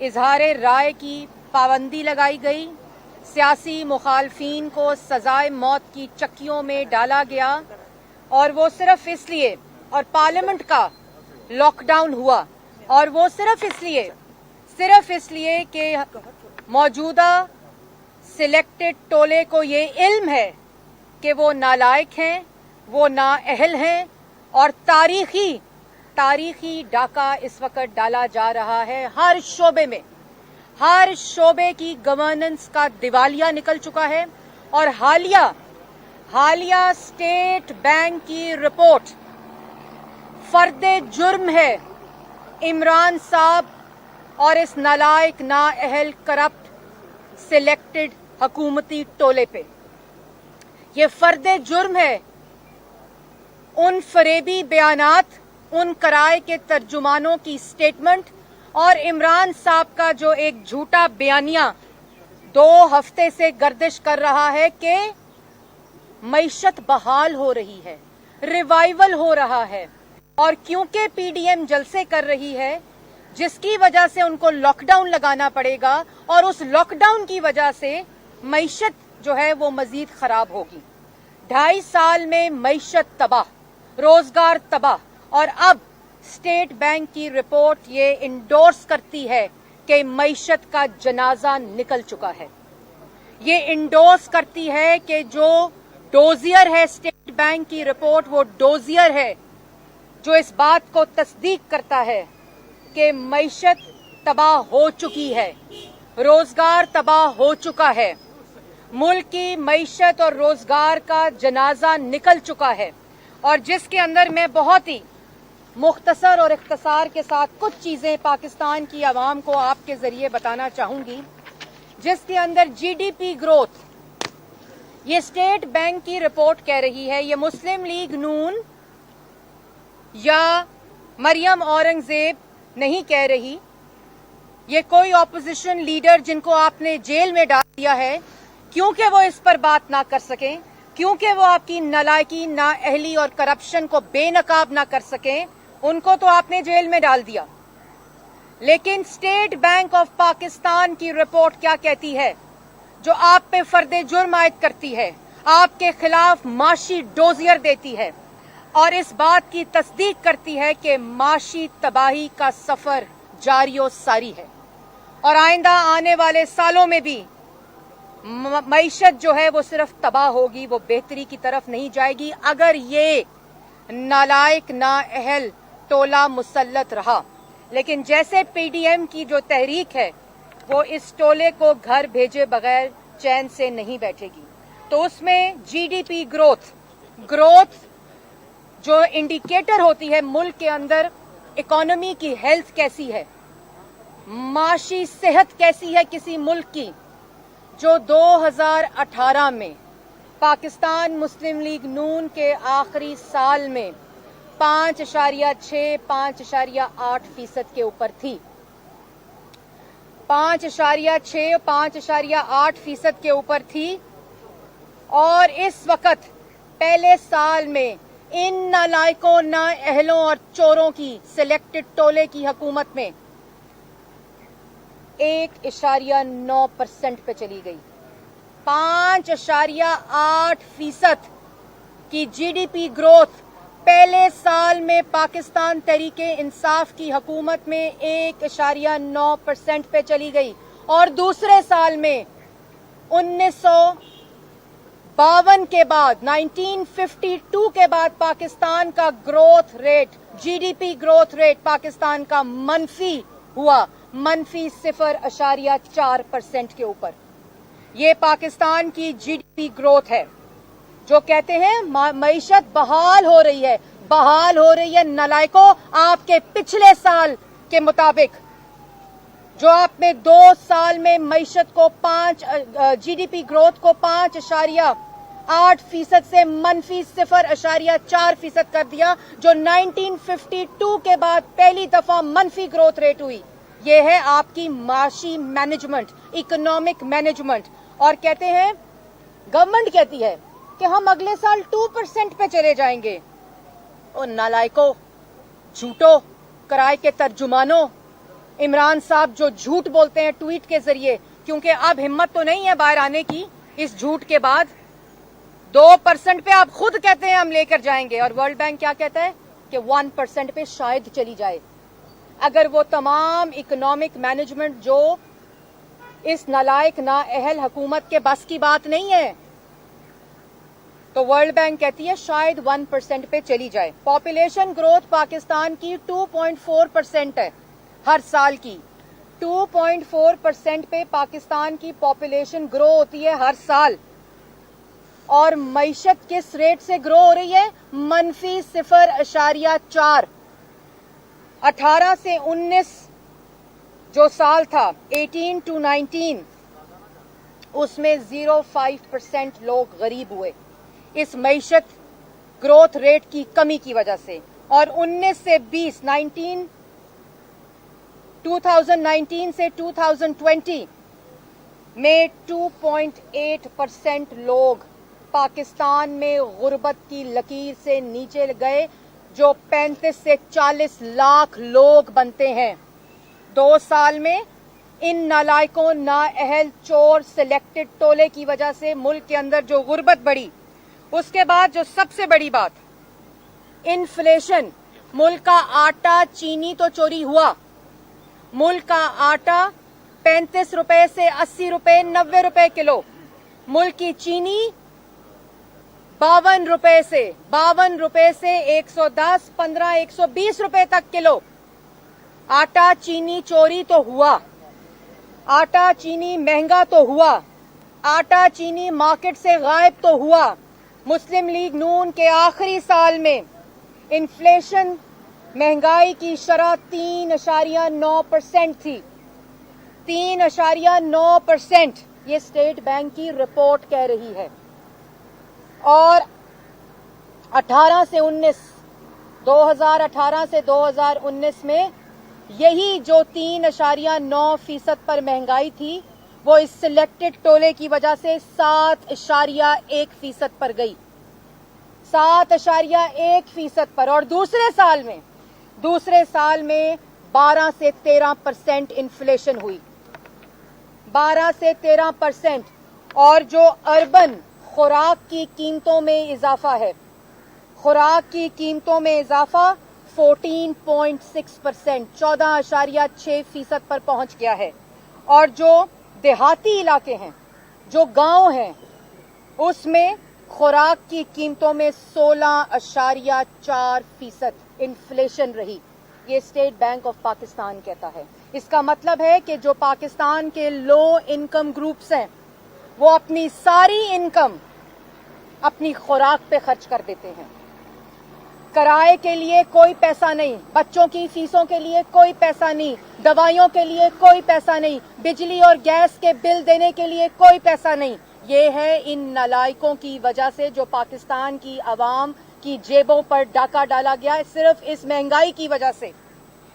इजहार राय की पाबंदी लगाई गई, सियासी मुखालफीन को सजाए मौत की चक्कियों में डाला गया और वो सिर्फ इसलिए, और पार्लियामेंट का लॉकडाउन हुआ और वो सिर्फ इसलिए कि मौजूदा सिलेक्टेड टोले को ये इल्म है कि वो नालायक हैं, वो नाअहल हैं और तारीखी डाका इस वक्त डाला जा रहा है हर शोबे में। हर शोबे की गवर्नेंस का दिवालिया निकल चुका है और हालिया स्टेट बैंक की रिपोर्ट फर्दे जुर्म है इमरान साहब और इस नालायक नाअहल करप्ट सिलेक्टेड हुकूमती टोले पे। ये फर्दे जुर्म है उन फरेबी बयानात, उन कराए के तर्जुमानों की स्टेटमेंट और इमरान साहब का जो एक झूठा बयानिया 2 हफ्ते से गर्दिश कर रहा है कि मईशत बहाल हो रही है, रिवाइवल हो रहा है। और क्योंकि पीडीएम जलसे कर रही है जिसकी वजह से उनको लॉकडाउन लगाना पड़ेगा और उस लॉकडाउन की वजह से मईशत जो है वो मजीद खराब होगी। 2.5 साल में मईशत तबाह, रोजगार तबाह और अब स्टेट बैंक की रिपोर्ट ये इंडोर्स करती है कि मईशत का जनाजा निकल चुका है। ये इंडोर्स करती है कि जो डोजियर है स्टेट बैंक की रिपोर्ट, वो डोजियर है जो इस बात को तस्दीक करता है कि मईशत तबाह हो चुकी है, रोजगार तबाह हो चुका है, मुल्क की मईशत और रोजगार का जनाजा निकल चुका है। और जिसके अंदर मैं बहुत ही मुख्तसर और इख्तिसार के साथ कुछ चीजें पाकिस्तान की आवाम को आपके जरिए बताना चाहूंगी, जिसके अंदर जीडीपी ग्रोथ, ये स्टेट बैंक की रिपोर्ट कह रही है, ये मुस्लिम लीग नून या मरियम औरंगजेब नहीं कह रही, ये कोई ऑपोजिशन लीडर जिनको आपने जेल में डाल दिया है क्योंकि वो इस पर बात ना कर सकें, क्योंकि वो आपकी नालायकी, नाअहली और करप्शन को बेनकाब ना कर सकें, उनको तो आपने जेल में डाल दिया। लेकिन स्टेट बैंक ऑफ पाकिस्तान की रिपोर्ट क्या कहती है, जो आप पे फर्दे जुर्म आयद करती है, आपके खिलाफ माशी डोजियर देती है और इस बात की तस्दीक करती है कि माशी तबाही का सफर जारियो सारी है और आइंदा आने वाले सालों में भी मईशत जो है वो सिर्फ तबाह होगी, वो बेहतरी की तरफ नहीं जाएगी अगर ये नालायक नाअहल टोला मुसल्लत रहा। लेकिन जैसे पीडीएम की जो तहरीक है वो इस टोले को घर भेजे बगैर चैन से नहीं बैठेगी, तो उसमें जीडीपी ग्रोथ जो इंडिकेटर होती है मुल्क के अंदर इकोनॉमी की हेल्थ कैसी है, माशी सेहत कैसी है किसी मुल्क की, जो 2018 में पाकिस्तान मुस्लिम लीग नून के आखिरी साल में 5.6, 5.8% के ऊपर थी, 5.6, 5.8% के ऊपर थी। और इस वक्त पहले साल में इन नालायकों, नाअहलों और चोरों की सिलेक्टेड टोले की हुकूमत में 1.9% पे चली गई। 5.8% की जीडीपी ग्रोथ पहले साल में पाकिस्तान तहरीके इंसाफ की हुकूमत में 1.9% पे चली गई और दूसरे साल में 1952 के बाद, 1952 के बाद पाकिस्तान का growth rate, GDP growth rate Pakistan का मनफी हुआ, मनफी 0.4% के ऊपर। ये पाकिस्तान की जीडीपी ग्रोथ है। जो कहते हैं मईशत बहाल हो रही है नालायकों, आपके पिछले साल के मुताबिक जो आपने 2 साल में मईशत को जीडीपी ग्रोथ को 5.8% से मनफी 0.4% कर दिया, जो 1952 के बाद पहली दफा मनफी ग्रोथ रेट हुई। ये है आपकी माशी मैनेजमेंट, इकोनॉमिक मैनेजमेंट। और कहते हैं, गवर्नमेंट कहती है कि हम अगले साल 2% पे चले जाएंगे। और नालायकों, झूठो, कराए के तर्जुमानों, इमरान साहब जो झूठ बोलते हैं ट्वीट के जरिए, क्योंकि अब हिम्मत तो नहीं है बाहर आने की इस झूठ के बाद। 2% पे आप खुद कहते हैं हम लेकर जाएंगे, और वर्ल्ड बैंक क्या कहता है कि 1% पे शायद चली जाए। अगर वो तमाम इकोनॉमिक मैनेजमेंट जो इस नालायक नाअहल हुकूमत के बस की बात नहीं है, तो वर्ल्ड बैंक कहती है शायद 1% पे चली जाए। पॉपुलेशन ग्रोथ पाकिस्तान की 2.4% है हर साल की। 2.4% पे पाकिस्तान की पॉपुलेशन ग्रो होती है हर साल, और मईशत किस रेट से ग्रो हो रही है? -0.4। 18 से 19 जो साल था 18 to 19, उसमें 0.5% लोग गरीब हुए इस मईशत ग्रोथ रेट की कमी की वजह से। और 19 से 20 2019 से 2020 में 2.8% लोग पाकिस्तान में गुर्बत की लकीर से नीचे गए, जो 35 से 40 लाख लोग बनते हैं। 2 साल में इन नालायकों, नाअहल, चोर, सिलेक्टेड टोले की वजह से मुल्क के अंदर जो गुर्बत बढ़ी। उसके बाद जो सबसे बड़ी बात, इन्फ्लेशन। मुल्क का आटा, चीनी तो चोरी हुआ। मुल्क का आटा 35 रुपए से 80 रुपए, 90 रुपए किलो। मुल्क की चीनी 52 रुपए से 110, 15, 120 रुपए तक किलो। आटा चीनी चोरी तो हुआ, आटा चीनी महंगा तो हुआ, आटा चीनी मार्केट से गायब तो हुआ। मुस्लिम लीग नून के आखिरी साल में इन्फ्लेशन, महंगाई की शरह 3.9% थी। 3.9%, ये स्टेट बैंक की रिपोर्ट कह रही है। और 2018 से 2019 में यही जो 3.9% पर महंगाई थी, वो इस सिलेक्टेड टोले की वजह से 7.1% पर गई। 7.1% पर। और दूसरे साल में 12 से 13% इन्फ्लेशन हुई। 12 से 13%। और जो अर्बन खुराक की कीमतों में इजाफा है, खुराक की कीमतों में इजाफा 14.6%, 14.6% पर पहुंच गया है। और जो देहाती इलाके हैं, जो गांव हैं, उसमें खुराक की कीमतों में 16.4% इन्फ्लेशन रही। ये स्टेट बैंक ऑफ पाकिस्तान कहता है। इसका मतलब है कि जो पाकिस्तान के लो इनकम ग्रुप्स हैं, वो अपनी सारी इनकम अपनी खुराक पे खर्च कर देते हैं। किराए के लिए कोई पैसा नहीं, बच्चों की फीसों के लिए कोई पैसा नहीं, दवाइयों के लिए कोई पैसा नहीं, बिजली और गैस के बिल देने के लिए कोई पैसा नहीं। ये है इन नालायकों की वजह से जो पाकिस्तान की आवाम की जेबों पर डाका डाला गया है, सिर्फ इस महंगाई की वजह से।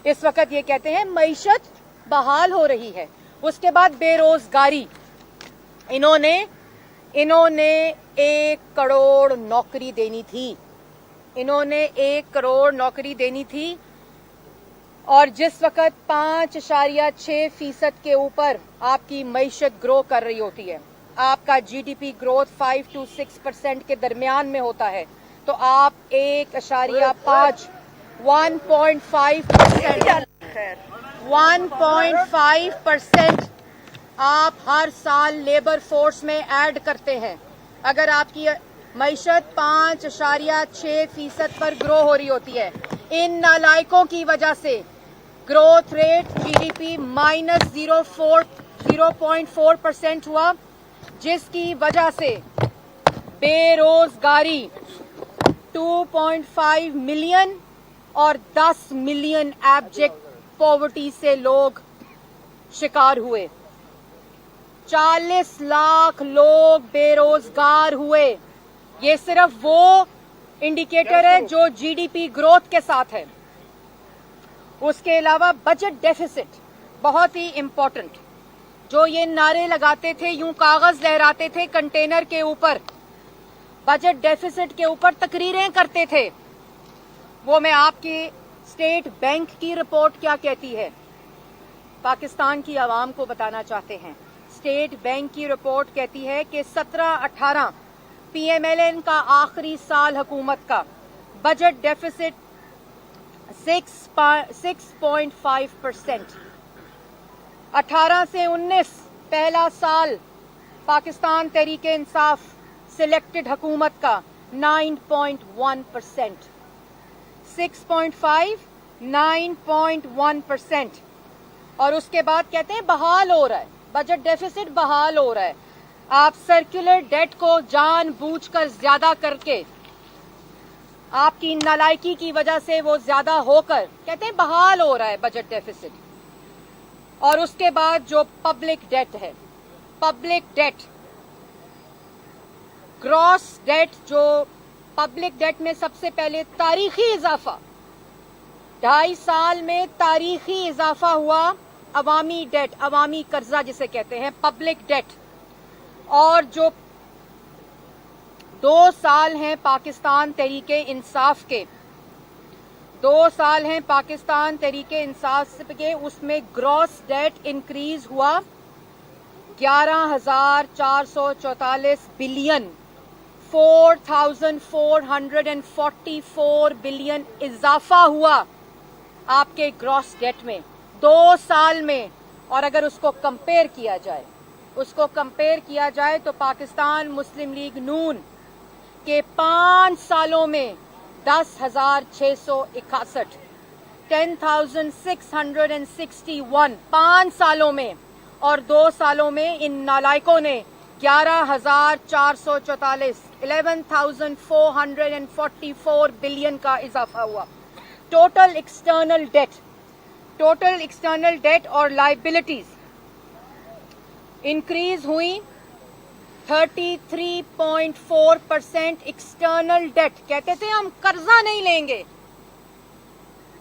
इस वक्त ये कहते हैं मईशत बहाल हो रही है। उसके बाद बेरोजगारी। इन्होंने 1 करोड़ नौकरी देनी थी। इन्होंने 1 करोड़ नौकरी देनी थी। और जिस वक्त 5.6% के ऊपर आपकी मईशत ग्रो कर रही होती है, आपका जीडीपी ग्रोथ 5 to 6% के दरमियान में होता है, तो आप 1.5% आप हर साल लेबर फोर्स में ऐड करते हैं। अगर आपकी मईशत 5.6% पर ग्रो हो रही होती है, इन नालायकों की वजह से ग्रोथ रेट जीडीपी -0.4% हुआ, जिसकी वजह से बेरोजगारी 2.5 मिलियन और 10 मिलियन एब्जेक्ट पॉवर्टी से लोग शिकार हुए। 40 लाख लोग बेरोजगार हुए। ये सिर्फ वो इंडिकेटर है जो जीडीपी ग्रोथ के साथ है। उसके अलावा बजट डेफिसिट बहुत ही इंपॉर्टेंट। जो ये नारे लगाते थे, यूं कागज लहराते थे कंटेनर के ऊपर, बजट डेफिसिट के ऊपर तकरीरें करते थे, वो मैं आपकी स्टेट बैंक की रिपोर्ट क्या कहती है। पाकिस्तान की आवाम को बताना चाहते हैं। स्टेट बैंक की रिपोर्ट कहती है कि 17-18 PMLN का आखिरी साल हुकूमत का बजट डेफिसिट 6.5%। 18 से 19 पहला साल पाकिस्तान तहरीके इंसाफ सिलेक्टेड हुकूमत का 9.1%। 6.5 9.1%। और उसके बाद कहते हैं बहाल हो रहा है, बजट डेफिसिट बहाल हो रहा है। आप सर्कुलर डेट को जानबूझकर ज्यादा करके, आपकी नालायकी की वजह से वो ज्यादा होकर कहते हैं बहाल हो रहा है बजट डेफिसिट। और उसके बाद जो पब्लिक डेट है, पब्लिक डेट, ग्रॉस डेट, जो पब्लिक डेट में सबसे पहले तारीखी इजाफा, 2.5 साल में तारीखी इजाफा हुआ अवामी डेट, अवामी कर्जा जिसे कहते हैं पब्लिक डेट। और जो 2 साल हैं पाकिस्तान तहरीके इंसाफ के, 2 साल हैं पाकिस्तान तहरीके इंसाफ के, उसमें ग्रॉस डेट इंक्रीज हुआ 11,444 बिलियन, 4,444 बिलियन इजाफा हुआ आपके ग्रॉस डेट में 2 साल में। और अगर उसको कंपेयर किया जाए तो पाकिस्तान मुस्लिम लीग नून के 5 सालों में 10,661, 10,661 5 सालों में, और 2 सालों में इन नालायकों ने 11,444 11,444 बिलियन का इजाफा हुआ। टोटल एक्सटर्नल डेट और लायबिलिटीज इंक्रीज हुई 33.4%। एक्सटर्नल डेट, कहते थे हम कर्जा नहीं लेंगे,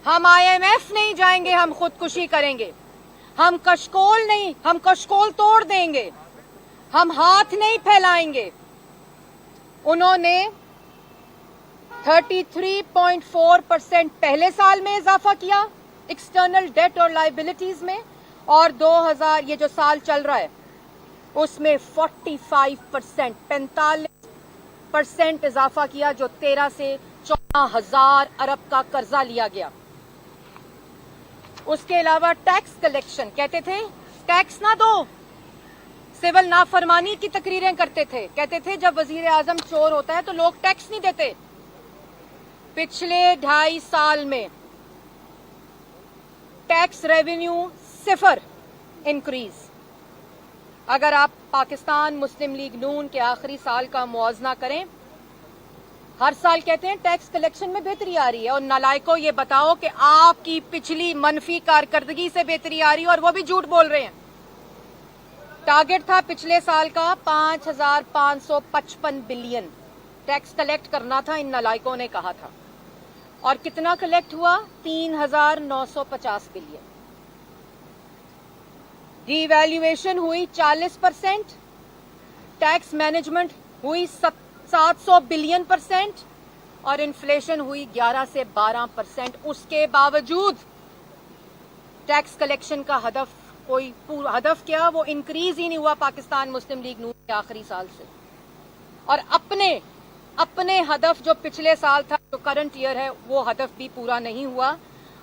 हम IMF नहीं जाएंगे, हम खुदकुशी करेंगे, हम कशकोल तोड़ देंगे, हम हाथ नहीं फैलाएंगे। उन्होंने 33.4% पहले साल में इजाफा किया एक्सटर्नल डेट और लायबिलिटीज में, और 2000 ये जो साल चल रहा है उसमें 45% इजाफा किया, जो 13 से 14,000 अरब का कर्जा लिया गया। उसके अलावा टैक्स कलेक्शन, कहते थे टैक्स ना दो, सिविल नाफरमानी की तकरीरें करते थे, कहते थे जब वजीर आजम चोर होता है तो लोग टैक्स नहीं देते। पिछले 2.5 साल में टैक्स रेवेन्यू 0 इंक्रीज। अगर आप पाकिस्तान मुस्लिम लीग नून के आखिरी साल का मुआवजा करें, हर साल कहते हैं टैक्स कलेक्शन में बेहतरी आ रही है, और नालायकों ये बताओ कि आपकी पिछली मनफी कारकर्दगी से बेहतरी आ रही है, और वो भी झूठ बोल रहे हैं। टारगेट था पिछले साल का 5,555 बिलियन टैक्स कलेक्ट करना था, इन नालायकों ने कहा था, और कितना कलेक्ट हुआ? 3,950 बिलियन। डिवैल्यूएशन हुई 40%, टैक्स मैनेजमेंट हुई 700 बिलियन %, और इन्फ्लेशन हुई 11 से 12%। उसके बावजूद टैक्स कलेक्शन का हदफ हदफ क्या, वो इंक्रीज ही नहीं हुआ पाकिस्तान मुस्लिम लीग नून के आखिरी साल से। और अपने हदफ जो पिछले साल था, जो करंट ईयर है, वो हदफ भी पूरा नहीं हुआ,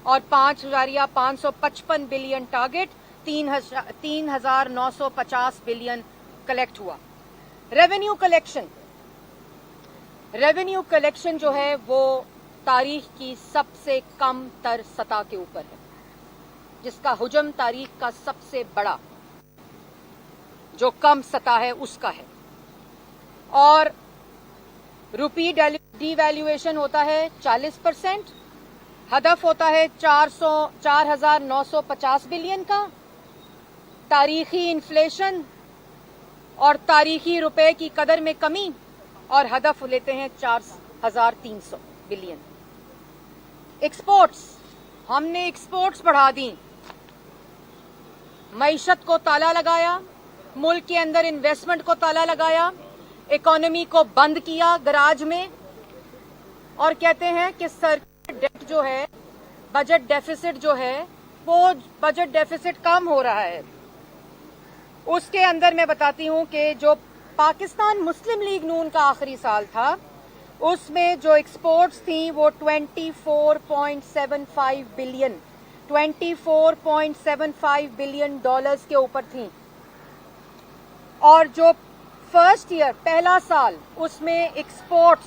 और 5,555 बिलियन टारगेट, 3,950 बिलियन कलेक्ट हुआ। रेवेन्यू कलेक्शन जो है वो तारीख की सबसे कम तर सतह के ऊपर है, जिसका हुजम तारीख का सबसे बड़ा जो कम सतह है उसका है। और रुपी डिवैल्यूएशन होता है 40%, हदफ होता है 4,950 बिलियन का। तारीखी इन्फ्लेशन और तारीखी रुपए की कदर में कमी, और हदफ लेते हैं 4,300 बिलियन। एक्सपोर्ट्स, हमने एक्सपोर्ट्स बढ़ा दी, मईशत को ताला लगाया, मुल्क के अंदर इन्वेस्टमेंट को ताला लगाया, इकोनॉमी को बंद किया गराज में, और कहते हैं कि सरकार डेट जो है, बजट डेफिसिट जो है वो बजट डेफिसिट कम हो रहा है। उसके अंदर मैं बताती हूं कि जो पाकिस्तान मुस्लिम लीग नून का आखिरी साल था, उसमें जो एक्सपोर्ट्स थी वो 24.75 बिलियन डॉलर्स के ऊपर थी। और जो फर्स्ट ईयर पहला साल उसमें एक्सपोर्ट्स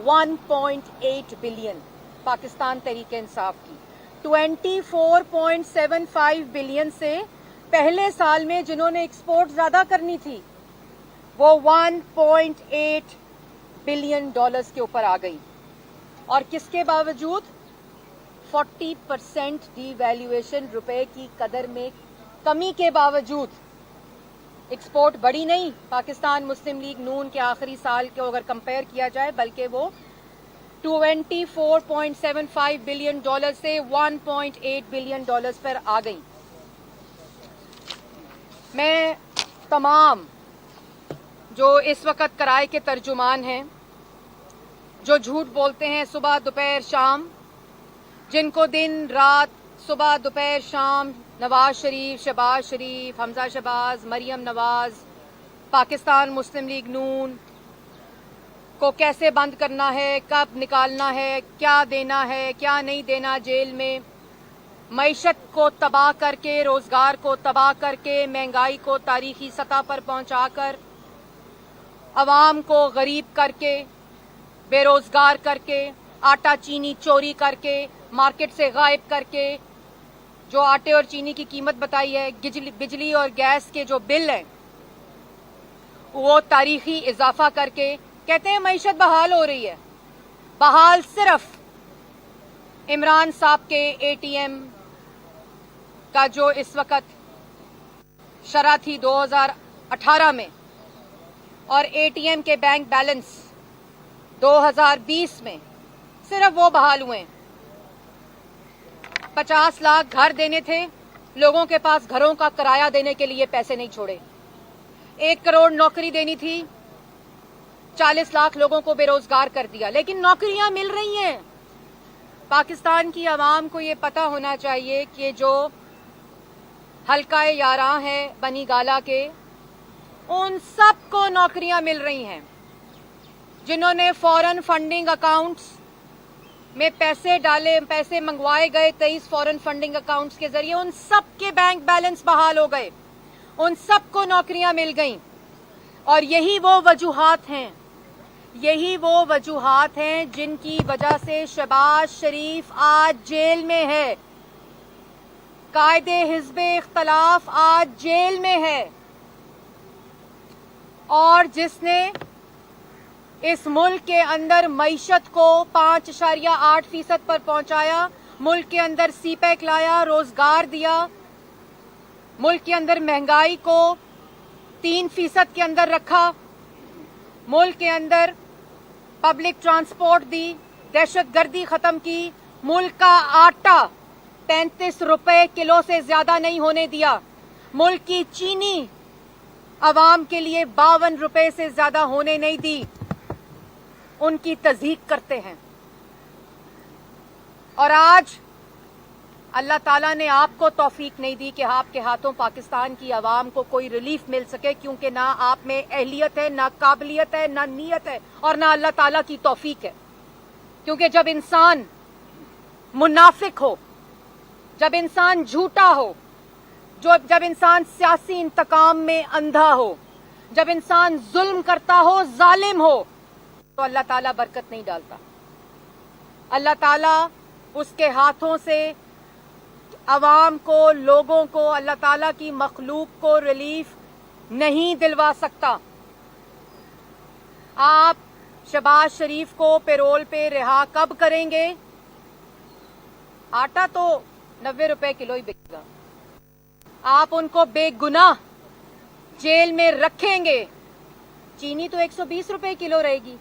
1.8 बिलियन पाकिस्तान तहरीक इंसाफ की। 24.75 बिलियन से पहले साल में जिन्होंने एक्सपोर्ट ज्यादा करनी थी वो 1.8 बिलियन डॉलर्स के ऊपर आ गई। और किसके बावजूद? 40% डीवैल्यूएशन, रुपए की कदर में कमी के बावजूद एक्सपोर्ट बढ़ी नहीं पाकिस्तान मुस्लिम लीग नून के आखिरी साल के अगर कंपेयर किया जाए, बल्कि वो 24.75 बिलियन डॉलर से 1.8 बिलियन डॉलर्स पर आ गई। मैं तमाम जो इस वक्त कराए के तर्जुमान हैं, जो झूठ बोलते हैं सुबह दोपहर शाम, जिनको दिन रात सुबह दोपहर शाम नवाज शरीफ, शहबाज शरीफ, हमजा शहबाज, मरियम नवाज, पाकिस्तान मुस्लिम लीग नून को कैसे बंद करना है, कब निकालना है, क्या देना है, क्या नहीं देना जेल में, मईशत को तबाह करके, रोजगार को तबाह करके, महंगाई को तारीखी सतह पर पहुंचाकर, अवाम को गरीब करके, बेरोजगार करके, आटा चीनी चोरी करके, मार्केट से गायब करके, जो आटे और चीनी की कीमत बताई है, बिजली और गैस के जो बिल हैं वो तारीखी इजाफा करके कहते हैं मईशत बहाल हो रही है। बहाल सिर्फ इमरान साहब के एटीएम का जो इस वक्त शरह थी 2018 में और एटीएम के बैंक बैलेंस 2020 में, सिर्फ वो बहाल हुए। 50 लाख घर देने थे, लोगों के पास घरों का किराया देने के लिए पैसे नहीं छोड़े। 1 करोड़ नौकरी देनी थी, 40 लाख लोगों को बेरोजगार कर दिया। लेकिन नौकरियां मिल रही हैं। पाकिस्तान की आवाम को ये पता होना चाहिए कि जो हल्का 11 है बनी गाला के, उन सबको नौकरियां मिल रही हैं। जिन्होंने फॉरेन फंडिंग अकाउंट्स में पैसे डाले, पैसे मंगवाए गए 23 फॉरेन फंडिंग अकाउंट्स के जरिए, उन सब के बैंक बैलेंस बहाल हो गए, उन सबको नौकरियां मिल गईं। और यही वो वजूहात हैं जिनकी वजह से शहबाज शरीफ आज जेल में है, कायदे हिज़्ब इख्तलाफ आज जेल में है, और जिसने इस मुल्क के अंदर मईशत को 5.8% पर पहुंचाया, मुल्क के अंदर सीपैक लाया, रोजगार दिया, मुल्क के अंदर महंगाई को 3% के अंदर रखा, मुल्क के अंदर पब्लिक ट्रांसपोर्ट दी, दहशतगर्दी खत्म की, मुल्क का आटा 35 रुपए किलो से ज्यादा नहीं होने दिया, मुल्क की चीनी अवाम के लिए 52 रुपए से ज्यादा होने नहीं दी, उनकी तज़हीक करते हैं। और आज अल्लाह ताला ने आपको तौफीक नहीं दी कि आपके हाथों पाकिस्तान की आवाम को कोई रिलीफ मिल सके, क्योंकि ना आप में अहलियत है, ना काबिलियत है, ना नीयत है, और ना अल्लाह ताला की तौफीक है। क्योंकि जब इंसान मुनाफिक हो, जब इंसान झूठा हो, जब इंसान सियासी इंतकाम में अंधा हो, जब इंसान जुल्म करता हो, जालिम हो, तो अल्लाह ताला बरकत नहीं डालता। अल्लाह ताला उसके हाथों से अवाम को, लोगों को, अल्लाह ताला की मखलूक को रिलीफ नहीं दिलवा सकता। आप शहबाज शरीफ को पैरोल पे रिहा कब करेंगे? आटा तो 90 रुपए किलो ही बिकेगा। आप उनको बेगुनाह जेल में रखेंगे, चीनी तो 120 रुपए किलो रहेगी।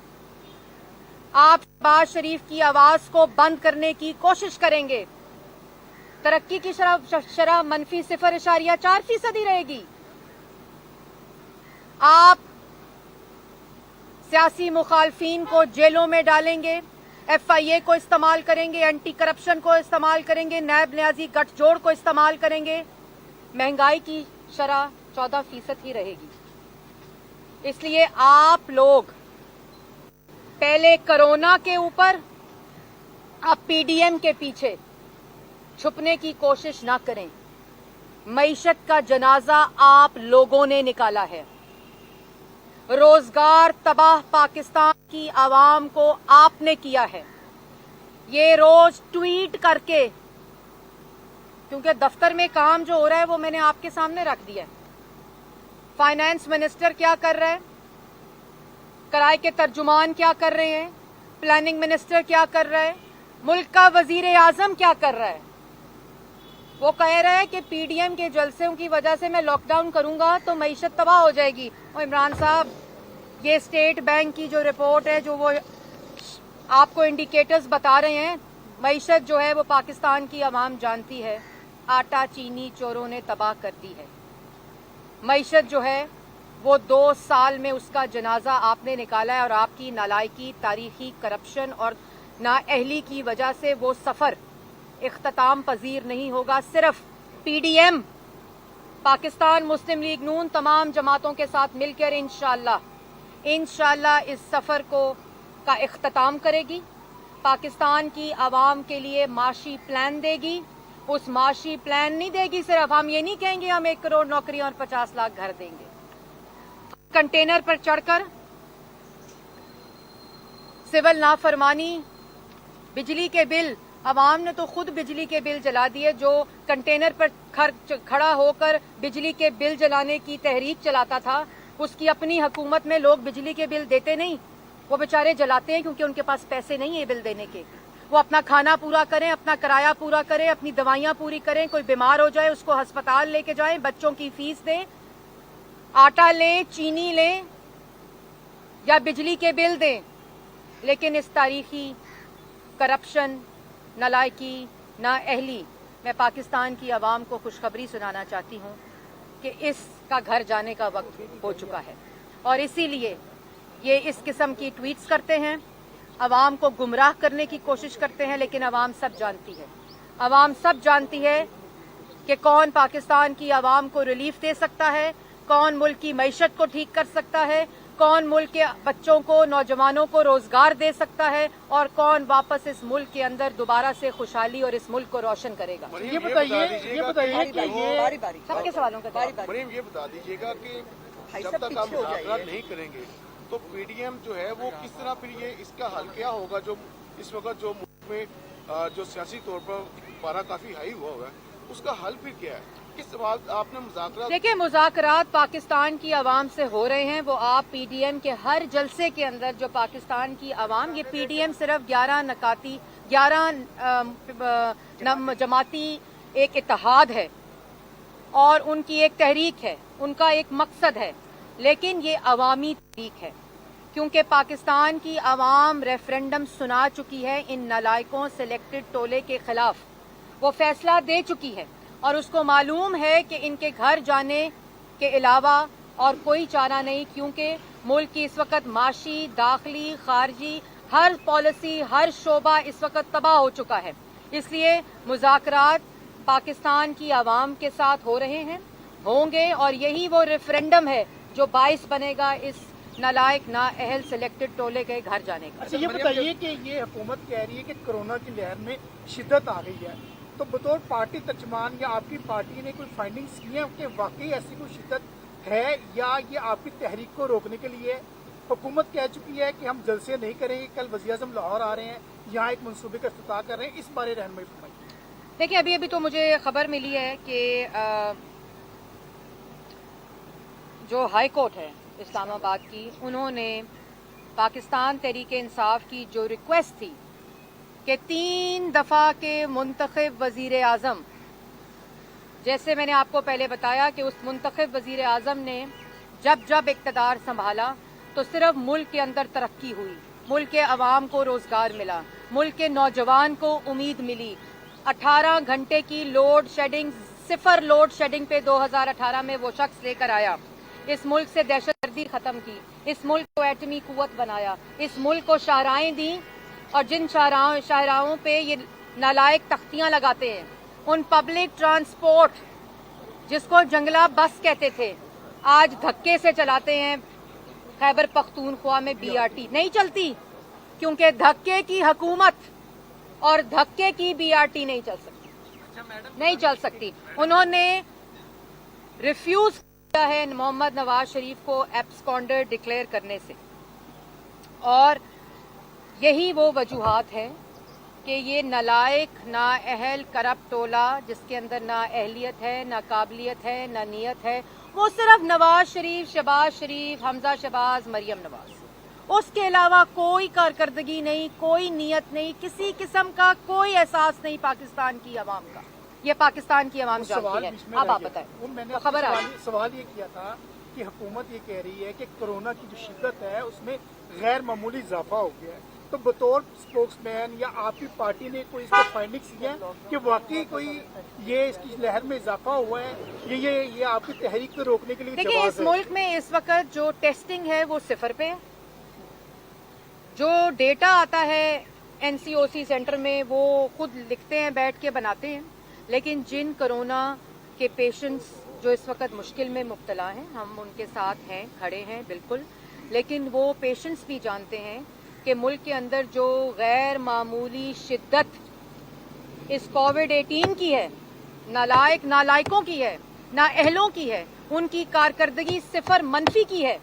आप शहबाज शरीफ की आवाज को बंद करने की कोशिश करेंगे, तरक्की की शरह मनफी 0.4% ही रहेगी। आप सियासी मुखालफीन को जेलों में डालेंगे, FIA को इस्तेमाल करेंगे, एंटी करप्शन को इस्तेमाल करेंगे, नैब न्याजी गठजोड़ को इस्तेमाल करेंगे, महंगाई की शरह 14% ही रहेगी। इसलिए आप लोग पहले कोरोना के ऊपर, अब PDM के पीछे छुपने की कोशिश ना करें। मईशत का जनाजा आप लोगों ने निकाला है। रोजगार तबाह पाकिस्तान की आवाम को आपने किया है। ये रोज ट्वीट करके, क्योंकि दफ्तर में काम जो हो रहा है वो मैंने आपके सामने रख दिया है। फाइनेंस मिनिस्टर क्या कर रहा है, कराए के तर्जुमान क्या कर रहे हैं, प्लानिंग मिनिस्टर क्या कर रहा है, मुल्क का वजीर आजम क्या कर रहा है। वो कह रहा है कि PDM के जलसों की वजह से मैं लॉकडाउन करूंगा तो मईशत तबाह हो जाएगी। और इमरान साहब, ये स्टेट बैंक की जो रिपोर्ट है, जो वो आपको इंडिकेटर्स बता रहे हैं, मईशत जो है वो पाकिस्तान की आवाम जानती है, आटा चीनी चोरों ने तबाह कर दी है। मईशत जो है वो 2 साल में उसका जनाजा आपने निकाला है और आपकी नालायकी, तारीखी करप्शन और नाअहली की वजह से वो सफर इख्तिताम पजीर नहीं होगा। सिर्फ PDM, पाकिस्तान मुस्लिम लीग नून, तमाम जमातों के साथ मिलकर इंशाल्लाह इस सफर का इख्तिताम करेगी। पाकिस्तान की आवाम के लिए माशी प्लान देगी। उस माशी प्लान नहीं देगी सिर्फ, हम ये नहीं कहेंगे हम 1 करोड़ नौकरियां और 50 लाख घर देंगे। कंटेनर पर चढ़कर सिविल नाफरमानी, बिजली के बिल, अवाम ने तो खुद बिजली के बिल जला दिए। जो कंटेनर पर खड़ा होकर बिजली के बिल जलाने की तहरीक चलाता था, उसकी अपनी हुकूमत में लोग बिजली के बिल देते नहीं, वो बेचारे जलाते हैं क्योंकि उनके पास पैसे नहीं है बिल देने के। वो अपना खाना पूरा करें, अपना किराया पूरा करें, अपनी दवाइयां पूरी करें, कोई बीमार हो जाए उसको अस्पताल लेके जाएं, बच्चों की फीस दें, आटा लें, चीनी लें या बिजली के बिल दें। लेकिन इस तारीखी करप्शन, नालायकी, नाअहली, मैं पाकिस्तान की आवाम को खुशखबरी सुनाना चाहती हूँ कि इसका घर जाने का वक्त हो चुका है। और इसीलिए ये इस किस्म की ट्वीट्स करते हैं, आवाम को गुमराह करने की कोशिश करते हैं। लेकिन आवाम सब जानती है, आवाम सब जानती है कि कौन पाकिस्तान की आवाम को रिलीफ दे सकता है, कौन मुल्क की मईशत को ठीक कर सकता है, कौन मुल्क के बच्चों को, नौजवानों को रोजगार दे सकता है, और कौन वापस इस मुल्क के अंदर दोबारा से खुशहाली और इस मुल्क को रोशन करेगा। ये बताइए कि ये सबके सवालों का मरीम, ये बता दीजिएगा कि जब तक आप मुज़ाकरात नहीं करेंगे तो PDM जो है वो किस तरह फिर ये इसका हल क्या होगा। जो इस वक्त जो मुल्क में जो सियासी तौर पर पारा काफी हाई हुआ है, उसका हल फिर क्या है, किस सवाल आपने मुज़ाकरात? देखिए, मुज़ाकरात पाकिस्तान की आवाम से हो रहे हैं। वो आप PDM के हर जलसे के अंदर जो पाकिस्तान की आवाम, ये PDM सिर्फ 11 जमाती एक इत्तेहाद है और उनकी एक तहरीक है, उनका एक मकसद है, लेकिन ये अवामी तहरीक है क्योंकि पाकिस्तान की आवाम रेफरेंडम सुना चुकी है इन नालायकों सिलेक्टेड टोले के खिलाफ। वो फैसला दे चुकी है और उसको मालूम है कि इनके घर जाने के अलावा और कोई चारा नहीं, क्योंकि मुल्क की इस वक्त माशी, दाखिली, खारजी, हर पॉलिसी, हर शोबा इस वक्त तबाह हो चुका है। इसलिए मुज़ाकरात पाकिस्तान की आवाम के साथ हो रहे हैं, होंगे, और यही वो रेफरेंडम है जो बाइस बनेगा इस नालायक, नाअहल सिलेक्टेड टोले के घर जाने का। अच्छा, ये बताइए कि ये हुकूमत कह रही है कि कोरोना की लहर में शिद्दत आ गई है, तो बतौर पार्टी तर्जुमान या आपकी पार्टी ने कोई फाइंडिंग्स की है कि वाकई ऐसी कोई शिद्दत है, या ये आपकी तहरीक को रोकने के लिए? हुकूमत कह चुकी है कि हम जलसे नहीं करेंगे, कल वज़ीर-ए-आज़म लाहौर आ रहे हैं, यहाँ एक मनसूबे का इफ्तिताह कर रहे हैं, इस बारे रहनुमाई फरमाइए। देखिए, अभी तो मुझे खबर मिली है कि जो हाई कोर्ट है इस्लामाबाद की, उन्होंने पाकिस्तान तहरीक इंसाफ की जो रिक्वेस्ट थी कि 3 दफ़ा के मुंतखब वज़ीर आज़म, जैसे मैंने आपको पहले बताया कि उस मुंतखब वज़ीर आज़म ने जब इक़्तिदार संभाला तो सिर्फ मुल्क के अंदर तरक्की हुई, मुल्क के अवाम को रोज़गार मिला, मुल्क के नौजवान को उम्मीद मिली। 18 घंटे की लोड शेडिंग, 0 लोड शेडिंग पे 2018 में वो शख्स लेकर आया। इस मुल्क से दहशतगर्दी खत्म की, इस मुल्क को एटमी कुव्वत बनाया, इस मुल्क को शाहराएं दी और जिन शाहराहों पे ये नालायक तख्तियां लगाते हैं, उन पब्लिक ट्रांसपोर्ट जिसको जंगला बस कहते थे, आज धक्के से चलाते हैं। खैबर पख्तूनख्वा में BRT नहीं चलती क्योंकि धक्के की हुकूमत और धक्के की BRT नहीं चल सकती, नहीं चल सकती। उन्होंने रिफ्यूज किया है मोहम्मद नवाज शरीफ को एब्सकॉन्डर डिक्लेयर करने से, और यही वो वजूहात है कि ये नालायक, नाअहल, करप्ट टोला जिसके अंदर ना अहलियत है, ना काबिलियत है, ना नीयत है, वो सिर्फ नवाज शरीफ, शहबाज शरीफ, हमजा शहबाज, मरियम नवाज, उसके अलावा कोई कारकर्दगी नहीं, कोई नीयत नहीं, किसी किस्म का कोई एहसास नहीं पाकिस्तान की आवाम का। ये पाकिस्तान की आवाम जानती है। अब आप बताएं। मैंने तो खबर आ सवाल ये किया था कि हुकूमत ये कह रही है कि कोरोना की जो शिद्दत है उसमें गैर मामूली इजाफा हो गया है, तो बतौर स्पोक्समैन या आपकी पार्टी ने कोई इसको फाइंडिंग्स की है कि वाकई कोई ये इसकी लहर में इजाफा हुआ है, ये आपकी तहरीक को रोकने के लिए देखिए, इस मुल्क में इस वक्त जो टेस्टिंग है वो 0 पे है। जो डेटा आता है NCOC सेंटर में वो खुद लिखते हैं, बैठ के बनाते हैं, लेकिन जिन कोरोना के पेशेंट्स जो इस वक्त मुश्किल में मुब्तला हैं, हम उनके साथ हैं, खड़े हैं बिल्कुल, लेकिन वो पेशेंट्स भी जानते हैं कि मुल्क के अंदर जो गैर मामूली शिद्दत इस कोविड-18 की है, नालायकों की है, नाअहलों की है, उनकी कारकर्दगी 0 मनफी की है,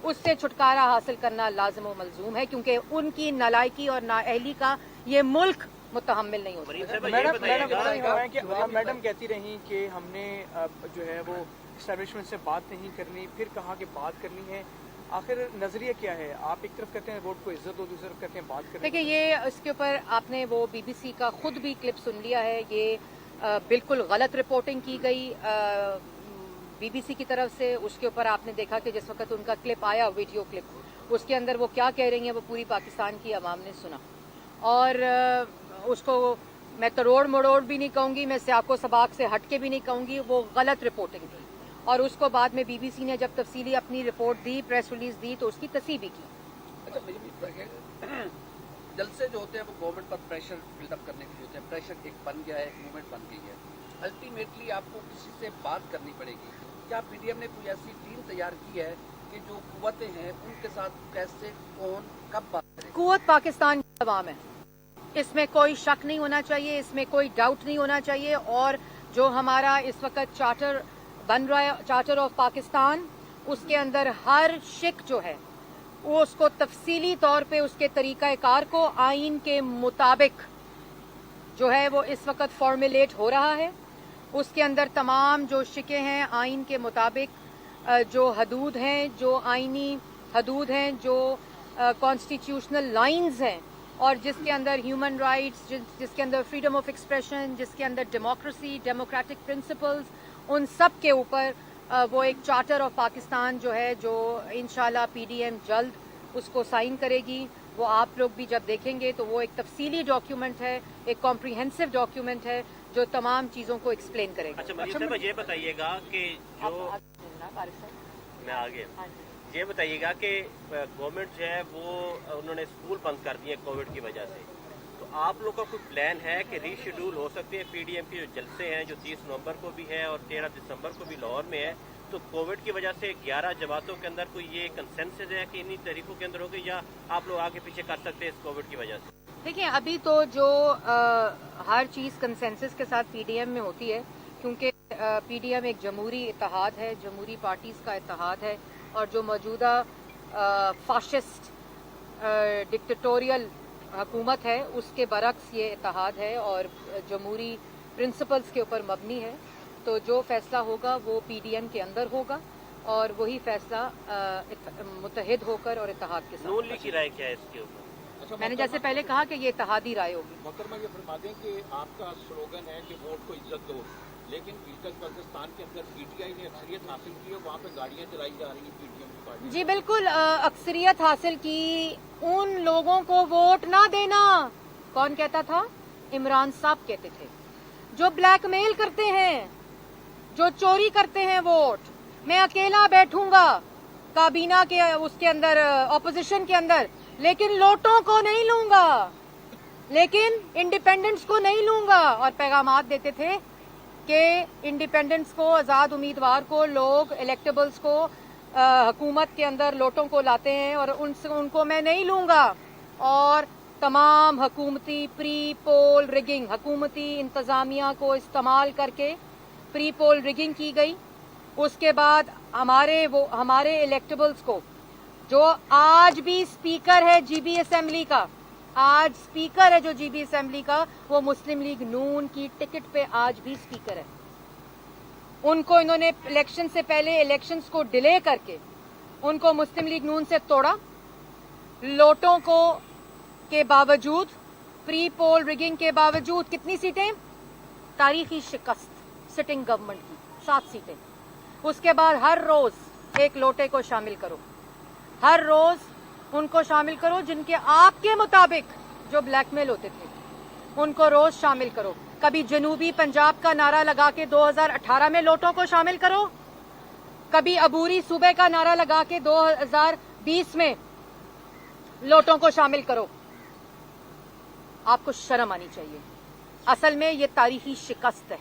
उससे छुटकारा हासिल करना लाजिम व मलजूम है, क्योंकि उनकी नालायकी और नाअहली का ये मुल्क मुतहम्मिल नहीं हो सकता। मैडम कहती रही कि हमने जो है वो एस्टैब्लिशमेंट से बात नहीं करनी, फिर कहा कि बात करनी है। आखिर नजरिया क्या है? आप एक तरफ कहते हैं वोट को इज्जत दो, दूसरी तरफ कहते हैं बात करनी। देखिए, ये इसके ऊपर आपने वो BBC का खुद भी क्लिप सुन लिया है। ये बिल्कुल गलत रिपोर्टिंग की गई BBC की तरफ से। उसके ऊपर आपने देखा कि जिस वक्त उनका क्लिप आया, वीडियो क्लिप, उसके अंदर वो क्या कह रही हैं वो पूरी पाकिस्तान की आवाम ने सुना, और उसको मैं तरोड़ मरोड़ भी नहीं कहूंगी, मैं सियाको सबाक से हट के भी नहीं कहूंगी, वो गलत रिपोर्टिंग थी। और उसको बाद में BBC ने जब तफसीली अपनी रिपोर्ट दी, प्रेस रिलीज दी, तो उसकी तस्वीर भी की। अच्छा, जलसे जो होते हैं वो गवर्नमेंट पर प्रेशर बिल्डअप करने के लिए होते हैं। प्रेशर एक बन गया है, एक मूवमेंट बन गई है। अल्टीमेटली आपको किसी से बात करनी पड़ेगी। क्या PDM ने कोई ऐसी टीम तैयार की है कि जो कुव्वतें हैं उनके साथ कैसे, कौन, कब बात करें? कुव्वत पाकिस्तान की आवाम है, इसमें कोई शक नहीं होना चाहिए, इसमें कोई डाउट नहीं होना चाहिए। और जो हमारा इस वक्त चार्टर बन रहा है, चार्टर ऑफ पाकिस्तान, उसके अंदर हर शिक जो है वो उसको तफसीली तौर पे उसके तरीक़ाकार को आइन के मुताबिक जो है वो इस वक्त फॉर्मुलेट हो रहा है। उसके अंदर तमाम जो शिकें हैं आइन के मुताबिक, जो हदूद हैं, जो आइनी हदूद हैं, जो कॉन्स्टिट्यूशनल लाइंस हैं, और जिसके अंदर ह्यूमन राइट्स, जिसके अंदर फ्रीडम ऑफ एक्सप्रेशन, जिसके अंदर डेमोक्रेसी, डेमोक्रेटिक प्रिंसिपल्स, उन सब के ऊपर वो एक चार्टर ऑफ पाकिस्तान जो है, जो इंशाल्लाह PDM जल्द उसको साइन करेगी। वो आप लोग भी जब देखेंगे तो वो एक तफसीली डॉक्यूमेंट है, एक कॉम्प्रिहेंसिव डॉक्यूमेंट है जो तमाम चीज़ों को एक्सप्लेन करेगा। अच्छा, मजीद साहब ये बताइएगा कि जो मैं आगे ये बताइएगा कि गवर्नमेंट जो है वो उन्होंने स्कूल बंद कर दिए कोविड की वजह से, तो आप लोग का कोई प्लान है कि रीशेड्यूल हो सकते हैं PDM के जो जलसे हैं, जो 30 नवंबर को भी है और 13 दिसंबर को भी लाहौर में है, तो कोविड की वजह से 11 जमातों के अंदर कोई ये कंसेंसस है कि इन्हीं तारीखों के अंदर होगी, या आप लोग आगे पीछे कर सकते हैं इस कोविड की वजह से? देखिए, अभी तो जो हर चीज़ कंसेंसस के साथ PDM में होती है, क्योंकि PDM एक जमहूरी इत्तेहाद है, जमहूरी पार्टीज़ का इत्तेहाद है, और जो मौजूदा फाशिस्ट डिक्टेटोरियल हुकूमत है उसके बरक्स ये इत्तेहाद है और जमहूरी प्रिंसिपल्स के ऊपर मबनी है। तो जो फैसला होगा वो PDM के अंदर होगा, और वही फैसला मुत्तहिद होकर और इत्तेहाद के साथ। नून लीग की राय क्या है इसके ऊपर? अच्छा, मैंने जैसे पहले कहा कि ये इत्तेहादी राय होगी। मोहतरमा ये फरमा दें कि आपका स्लोगन है कि वोट को इज्जत दो, लेकिन गिलगित बल्तिस्तान के अंदर PTI ने अक्सरियत हासिल की है, वहाँ पे गाड़ियाँ चलाई जा रही हैं PDM की पार्टी। जी बिल्कुल, अक्सरियत हासिल की, उन लोगों को वोट ना देना। कौन कहता था? इमरान साहब कहते थे, जो ब्लैकमेल करते हैं, जो चोरी करते हैं वोट। मैं अकेला बैठूंगा काबीना के उसके अंदर, ऑपोजिशन के अंदर, लेकिन लोटों को नहीं लूंगा। लेकिन इंडिपेंडेंट्स को नहीं लूंगा। और पैगामात देते थे कि इंडिपेंडेंट्स को, आज़ाद उम्मीदवार को लोग इलेक्टेबल्स को हुकूमत के अंदर लोटों को लाते हैं और उनको मैं नहीं लूंगा। और तमाम हुकूमती प्री पोल रिगिंग, हुकूमती इंतजामिया को इस्तेमाल करके प्री पोल रिगिंग की गई। उसके बाद हमारे इलेक्टेबल्स को, जो आज भी स्पीकर है जीबी असेंबली का, आज स्पीकर है जो जीबी असेंबली का, वो मुस्लिम लीग नून की टिकट पे आज भी स्पीकर है। उनको इन्होंने इलेक्शन से पहले इलेक्शंस को डिले करके उनको मुस्लिम लीग नून से तोड़ा। लोटों को के बावजूद, प्री पोल रिगिंग के बावजूद कितनी सीटें? तारीखी शिकस्त सिटिंग गवर्नमेंट की 7 सीटें। उसके बाद हर रोज एक लोटे को शामिल करो, हर रोज उनको शामिल करो जिनके आपके मुताबिक जो ब्लैकमेल होते थे, उनको रोज शामिल करो। कभी जनूबी पंजाब का नारा लगा के 2018 में लोटों को शामिल करो, कभी अबूरी सूबे का नारा लगा के 2020 में लोटों को शामिल करो। आपको शर्म आनी चाहिए। असल में ये तारीखी शिकस्त है।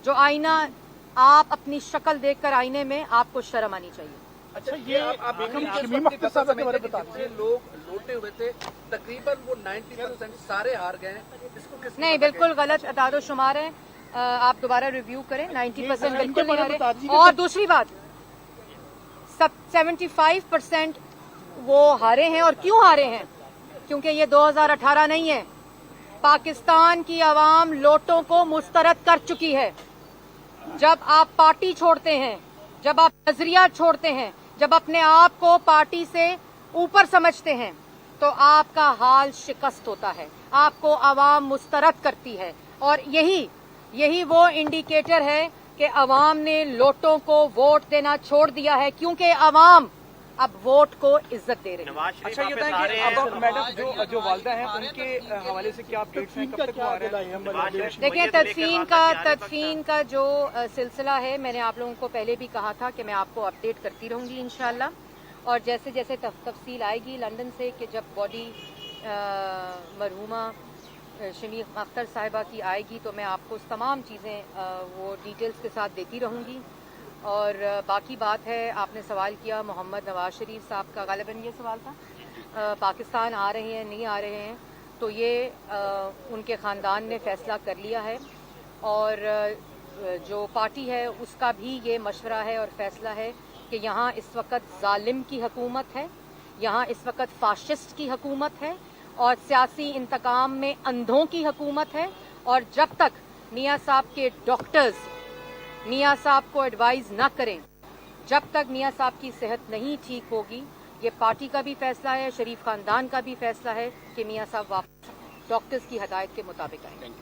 जो आईना, आप अपनी शक्ल देखकर आईने में आपको शर्म आनी चाहिए। अच्छा, ये आप लोग लोटे हुए थे, तकरीबन वो 90% सारे हार गए हैं, इसको किस नहीं, बिल्कुल गलत अदाद शुमार है। आप दोबारा रिव्यू करें। 90% बिल्कुल नहीं हारे। और दूसरी बात, 75% वो हारे हैं। और क्यों हारे हैं? क्योंकि ये 2018 नहीं है। पाकिस्तान की आवाम लोटों को मुस्तरद कर चुकी है। जब आप पार्टी छोड़ते हैं, जब आप नजरिया छोड़ते हैं, जब अपने आप को पार्टी से ऊपर समझते हैं, तो आपका हाल शिकस्त होता है, आपको आवाम मुस्तरद करती है। और यही वो इंडिकेटर है कि आवाम ने लोटों को वोट देना छोड़ दिया है, क्योंकि आवाम अब वोट को इज्जत दे रही है। अच्छा, ये बताएं कि अब मैडम जो वालदा हैं उनके हवाले से क्या अपडेट्स हैं, कब तक वो आ रहे हैं? देखिए, तदफीन का जो सिलसिला है, मैंने आप लोगों को पहले भी कहा था कि मैं आपको अपडेट करती रहूंगी इंशाल्लाह। और जैसे जैसे तफसील आएगी लंदन से कि जब बॉडी मरहूमा शमीख अख्तर साहिबा की आएगी, तो मैं आपको तमाम चीज़ें वो डिटेल्स के साथ देती रहूंगी। और बाकी बात है, आपने सवाल किया मोहम्मद नवाज शरीफ साहब का, गालिबन ये सवाल था, पाकिस्तान आ रहे हैं नहीं आ रहे हैं, तो ये उनके ख़ानदान ने फ़ैसला कर लिया है। और जो पार्टी है उसका भी ये मशवरा है और फ़ैसला है कि यहाँ इस वक्त जालिम की हुकूमत है, यहाँ इस वक्त फाशिस्ट की हुकूमत है और सियासी इंतकाम में अंधों की हुकूमत है। और जब तक मियाँ साहब के डॉक्टर्स मियाँ साहब को एडवाइस ना करें, जब तक मियाँ साहब की सेहत नहीं ठीक होगी, ये पार्टी का भी फैसला है, शरीफ खानदान का भी फैसला है कि मियाँ साहब वापस डॉक्टर्स की हदायत के मुताबिक आएं।